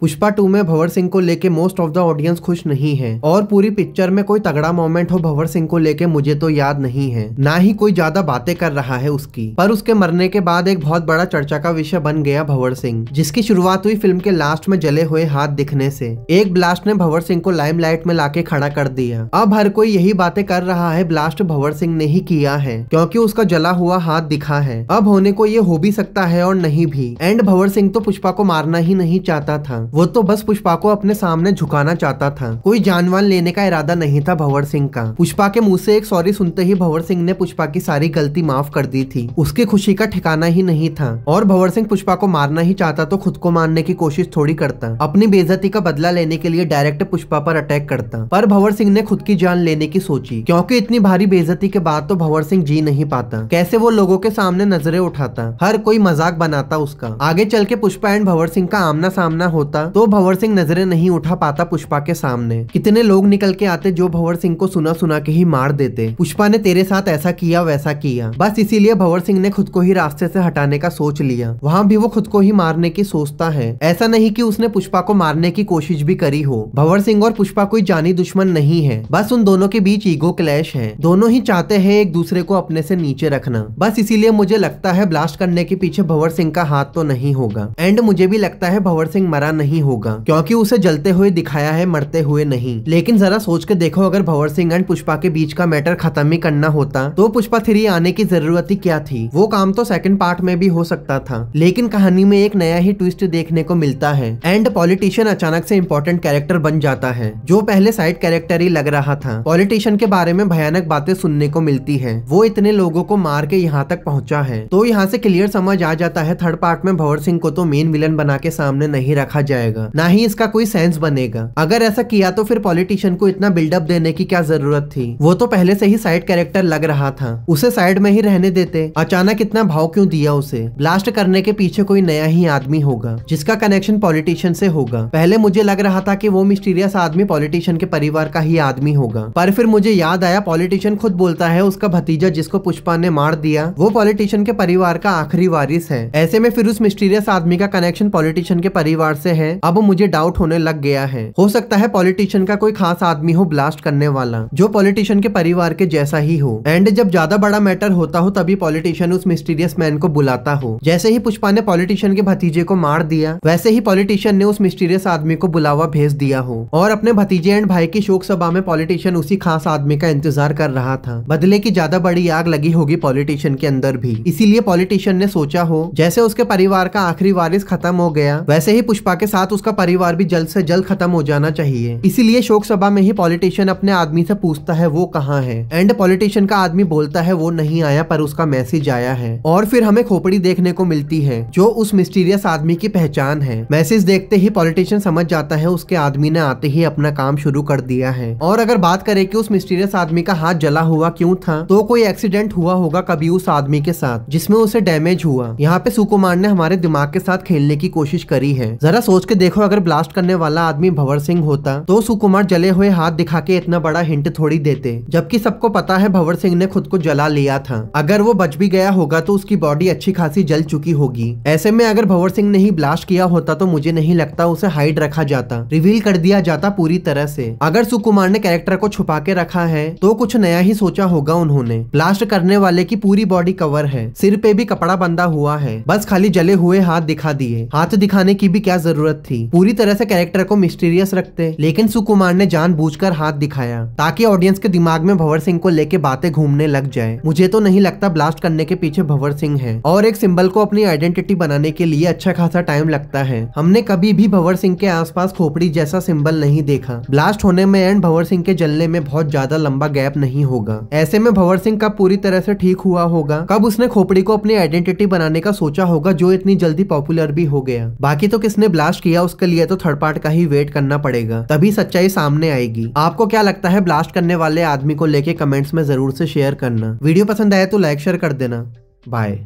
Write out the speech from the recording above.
पुष्पा 2 में भंवर सिंह को लेके मोस्ट ऑफ द ऑडियंस खुश नहीं है और पूरी पिक्चर में कोई तगड़ा मोमेंट हो भंवर सिंह को लेके मुझे तो याद नहीं है, ना ही कोई ज्यादा बातें कर रहा है उसकी। पर उसके मरने के बाद एक बहुत बड़ा चर्चा का विषय बन गया भंवर सिंह, जिसकी शुरुआत हुई फिल्म के लास्ट में जले हुए हाथ दिखने से। एक ब्लास्ट ने भंवर सिंह को लाइमलाइट में लाके खड़ा कर दिया। अब हर कोई यही बातें कर रहा है ब्लास्ट भंवर सिंह ने ही किया है, क्योंकि उसका जला हुआ हाथ दिखा है। अब होने को ये हो भी सकता है और नहीं भी। एंड भंवर सिंह तो पुष्पा को मारना ही नहीं चाहता था, वो तो बस पुष्पा को अपने सामने झुकाना चाहता था। कोई जानवान लेने का इरादा नहीं था भंवर सिंह का। पुष्पा के मुंह से एक सॉरी सुनते ही भंवर सिंह ने पुष्पा की सारी गलती माफ कर दी थी। उसकी खुशी का ठिकाना ही नहीं था। और भंवर सिंह पुष्पा को मारना ही चाहता तो खुद को मारने की कोशिश थोड़ी करता, अपनी बेइज्जती का बदला लेने के लिए डायरेक्ट पुष्पा पर अटैक करता। पर भंवर सिंह ने खुद की जान लेने की सोची, क्योंकि इतनी भारी बेइज्जती के बाद तो भंवर सिंह जी नहीं पाता। कैसे वो लोगों के सामने नजरें उठाता, हर कोई मजाक बनाता उसका। आगे चल के पुष्पा एंड भंवर सिंह का आमना सामना होता तो भंवर सिंह नजरें नहीं उठा पाता पुष्पा के सामने। कितने लोग निकल के आते जो भंवर सिंह को सुना सुना के ही मार देते। पुष्पा ने तेरे साथ ऐसा किया वैसा किया, बस इसीलिए भंवर सिंह ने खुद को ही रास्ते से हटाने का सोच लिया। वहाँ भी वो खुद को ही मारने की सोचता है। ऐसा नहीं कि उसने पुष्पा को मारने की कोशिश भी करी हो। भंवर सिंह और पुष्पा कोई जानी दुश्मन नहीं है, बस उन दोनों के बीच ईगो क्लैश है। दोनों ही चाहते हैं एक दूसरे को अपने से नीचे रखना। बस इसीलिए मुझे लगता है ब्लास्ट करने के पीछे भंवर सिंह का हाथ तो नहीं होगा। एंड मुझे भी लगता है भंवर सिंह मरा नहीं होगा, क्योंकि उसे जलते हुए दिखाया है, मरते हुए नहीं। लेकिन जरा सोच के देखो, अगर भंवर सिंह एंड पुष्पा के बीच का मैटर खत्म ही करना होता तो पुष्पा 3 आने की जरूरत ही क्या थी। वो काम तो सेकंड पार्ट में भी हो सकता था, लेकिन कहानी में एक नया ही ट्विस्ट देखने को मिलता है। एंड पॉलिटिशियन अचानक से इंपॉर्टेंट कैरेक्टर बन जाता है, जो पहले साइड कैरेक्टर ही लग रहा था। पॉलिटिशियन के बारे में भयानक बातें सुनने को मिलती है, वो इतने लोगों को मार के यहाँ तक पहुंचा है। तो यहाँ से क्लियर समझ आ जाता है थर्ड पार्ट में भंवर सिंह को तो मेन विलन बना के सामने नहीं रखा जाएगा, ना ही इसका कोई सेंस बनेगा। अगर ऐसा किया तो फिर पॉलिटिशियन को इतना बिल्डअप देने की क्या जरूरत थी। वो तो पहले से ही साइड कैरेक्टर लग रहा था, उसे साइड में ही रहने देते। अचानक इतना भाव क्यों दिया उसे। ब्लास्ट करने के पीछे कोई नया ही आदमी होगा, जिसका कनेक्शन पॉलिटिशियन से होगा। पहले मुझे लग रहा था कि वो मिस्टीरियस आदमी पॉलिटिशियन के परिवार का ही आदमी होगा, पर फिर मुझे याद आया पॉलिटिशियन खुद बोलता है उसका भतीजा जिसको पुष्पा ने मार दिया वो पॉलिटिशियन के परिवार का आखिरी वारिस है। ऐसे में फिर उस मिस्टीरियस आदमी का कनेक्शन पॉलिटिशियन के परिवार से है। अब मुझे डाउट होने लग गया है, हो सकता है पॉलिटिशियन का कोई खास आदमी हो ब्लास्ट करने वाला, जो पॉलिटिशियन के परिवार के जैसा ही हो। एंड जब ज्यादा बड़ा मैटर होता हो तभी पॉलिटिशियन उस मिस्टीरियस मैन को बुलाता हो। जैसे ही पुष्पा ने पॉलिटिशियन के भतीजे को मार दिया, वैसे ही पॉलिटिशियन ने उस मिस्टीरियस आदमी को बुलावा भेज दिया हो। और अपने भतीजे एंड भाई की शोक सभा में पॉलिटिशियन उसी खास आदमी का इंतजार कर रहा था। बदले की ज्यादा बड़ी आग लगी होगी पॉलिटिशियन के अंदर भी, इसीलिए पॉलिटिशियन ने सोचा हो जैसे उसके परिवार का आखिरी वारिस खत्म हो गया, वैसे ही पुष्पा के साथ उसका परिवार भी जल्द से जल्द खत्म हो जाना चाहिए। इसीलिए शोक सभा में ही पॉलिटिशियन अपने आदमी से पूछता है वो कहाँ है। एंड पॉलिटिशियन का आदमी बोलता है वो नहीं आया, पर उसका मैसेज आया है। और फिर हमें खोपड़ी देखने को मिलती है, जो उस मिस्टीरियस आदमी की पहचान है। मैसेज देखते ही पॉलिटिशियन समझ जाता है उसके आदमी ने आते ही अपना काम शुरू कर दिया है। और अगर बात करें कि उस मिस्टीरियस आदमी का हाथ जला हुआ क्यों था, तो कोई एक्सीडेंट हुआ होगा कभी उस आदमी के साथ, जिसमें उसे डैमेज हुआ। यहाँ पे सुकुमार ने हमारे दिमाग के साथ खेलने की कोशिश करी है। जरा सोच के देखो, अगर ब्लास्ट करने वाला आदमी भंवर सिंह होता तो सुकुमार जले हुए हाथ दिखा के इतना बड़ा हिंट थोड़ी देते, जबकि सबको पता है भंवर सिंह ने खुद को जला लिया था। अगर वो बच भी गया होगा तो उसकी बॉडी अच्छी खासी जल चुकी होगी। ऐसे में अगर भंवर सिंह ने ही ब्लास्ट किया होता तो मुझे नहीं लगता उसे हाइड रखा जाता, रिवील कर दिया जाता पूरी तरह से। अगर सुकुमार ने कैरेक्टर को छुपा के रखा है तो कुछ नया ही सोचा होगा उन्होंने। ब्लास्ट करने वाले की पूरी बॉडी कवर है, सिर पे भी कपड़ा बंधा हुआ है, बस खाली जले हुए हाथ दिखा दिए। हाथ दिखाने की भी क्या जरूरत थी, पूरी तरह से कैरेक्टर को मिस्टीरियस रखते। लेकिन सुकुमार ने जानबूझकर हाथ दिखाया ताकि ऑडियंस के दिमाग में भंवर सिंह को लेके बातें घूमने लग जाए। मुझे तो नहीं लगता ब्लास्ट करने के पीछे भंवर सिंह है। और एक सिंबल को अपनी आइडेंटिटी बनाने के लिए अच्छा खासा टाइम लगता है। हमने कभी भी भंवर सिंह के आसपास खोपड़ी जैसा सिंबल नहीं देखा। ब्लास्ट होने में एंड भंवर सिंह के जलने में बहुत ज्यादा लंबा गैप नहीं होगा। ऐसे में भंवर सिंह कब पूरी तरह से ठीक हुआ होगा, कब उसने खोपड़ी को अपनी आइडेंटिटी बनाने का सोचा होगा, जो इतनी जल्दी पॉपुलर भी हो गया। बाकी तो किसने ब्लास्ट किया उसके लिए तो थर्ड पार्ट का ही वेट करना पड़ेगा, तभी सच्चाई सामने आएगी। आपको क्या लगता है ब्लास्ट करने वाले आदमी को लेके कमेंट्स में जरूर से शेयर करना। वीडियो पसंद आए तो लाइक शेयर कर देना। बाय।